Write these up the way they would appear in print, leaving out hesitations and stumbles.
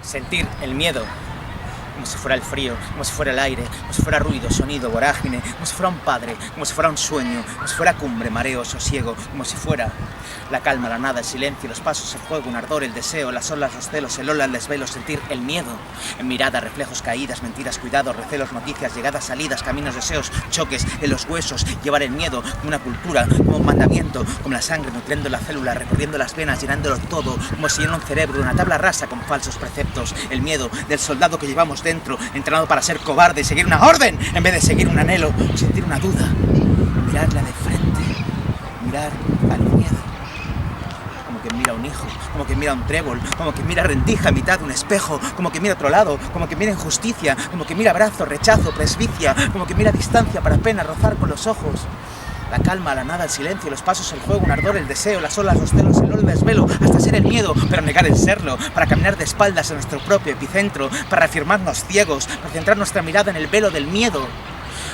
sentir el miedo como si fuera el frío, como si fuera el aire, como si fuera ruido, sonido, vorágine, como si fuera un padre, como si fuera un sueño, como si fuera cumbre, mareo, sosiego, como si fuera la calma, la nada, el silencio, los pasos, el fuego, un ardor, el deseo, las olas, los celos, el ola, el desvelo, sentir el miedo, en mirada, reflejos, caídas, mentiras, cuidados, recelos, noticias, llegadas, salidas, caminos, deseos, choques, en los huesos, llevar el miedo como una cultura, como un mandamiento, como la sangre nutriendo la célula, recorriendo las venas, llenándolo todo, como si llena un cerebro, una tabla rasa con falsos preceptos, el miedo del soldado que llevamos dentro, entrenado para ser cobarde y seguir una orden en vez de seguir un anhelo, sentir una duda, mirarla de frente, mirar al miedo, como que mira a un hijo, como que mira a un trébol, como que mira rendija a mitad de un espejo, como que mira a otro lado, como que mira injusticia, como que mira abrazo, rechazo, presbicia, como que mira distancia para apenas rozar con los ojos. La calma, la nada, el silencio, los pasos, el juego, un ardor, el deseo, las olas, los celos, el desvelo, hasta ser el miedo, pero negar el serlo, para caminar de espaldas en nuestro propio epicentro, para reafirmarnos ciegos, para centrar nuestra mirada en el velo del miedo.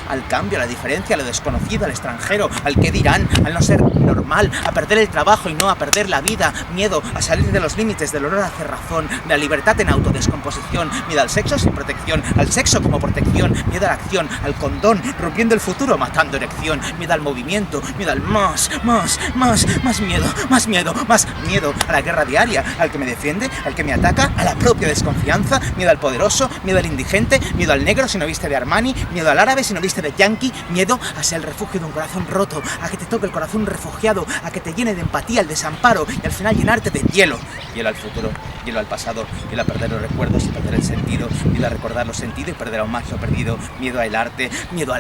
Al cambio, a la diferencia, a lo desconocido, al extranjero, al que dirán, al no ser normal, a perder el trabajo y no a perder la vida, miedo a salir de los límites del honor a cerrazón, de la libertad en autodescomposición, miedo al sexo sin protección, al sexo como protección, miedo a la acción, al condón, rompiendo el futuro, matando erección, miedo al movimiento, miedo al más miedo a la guerra diaria, al que me defiende, al que me ataca, a la propia desconfianza, miedo al poderoso, miedo al indigente, miedo al negro si no viste de Armani, miedo al árabe si no viste de yankee, miedo a ser el refugio de un corazón roto, a que te toque el corazón refugiado, a que te llene de empatía el desamparo y al final llenarte de hielo. Hielo al futuro, hielo al pasado, hielo a perder los recuerdos y perder el sentido, miedo a recordar los sentidos y perder aún más lo perdido, miedo al arte, miedo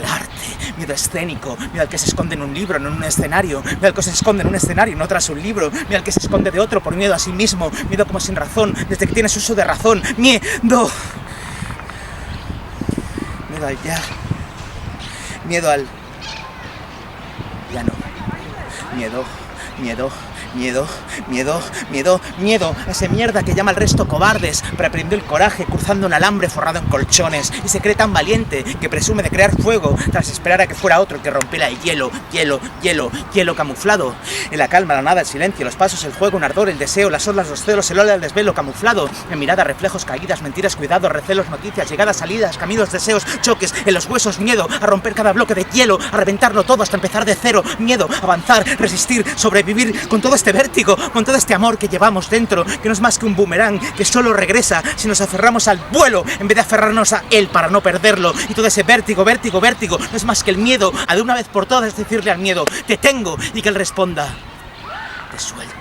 escénico, miedo al que se esconde en un libro, no en un escenario, miedo al que se esconde en un escenario, no tras un libro, miedo al que se esconde de otro por miedo a sí mismo, miedo como sin razón, desde que tienes uso de razón, miedo al ya. Miedo al... ya no. Miedo a ese mierda que llama al resto cobardes, reprimió el coraje cruzando un alambre forrado en colchones y se cree tan valiente que presume de crear fuego tras esperar a que fuera otro el que rompiera el hielo camuflado. En la calma, la nada, el silencio, los pasos, el juego, un ardor, el deseo, las olas, los celos, el ola, el desvelo camuflado. En mirada, reflejos, caídas, mentiras, cuidados, recelos, noticias, llegadas, salidas, caminos, deseos, choques, en los huesos, miedo a romper cada bloque de hielo, a reventarlo todo hasta empezar de cero, miedo a avanzar, resistir, sobrevivir con todo este vértigo, con todo este amor que llevamos dentro, que no es más que un boomerang que solo regresa si nos aferramos al vuelo en vez de aferrarnos a él para no perderlo. Y todo ese vértigo no es más que el miedo a de una vez por todas decirle al miedo, te tengo, y que él responda, te suelto.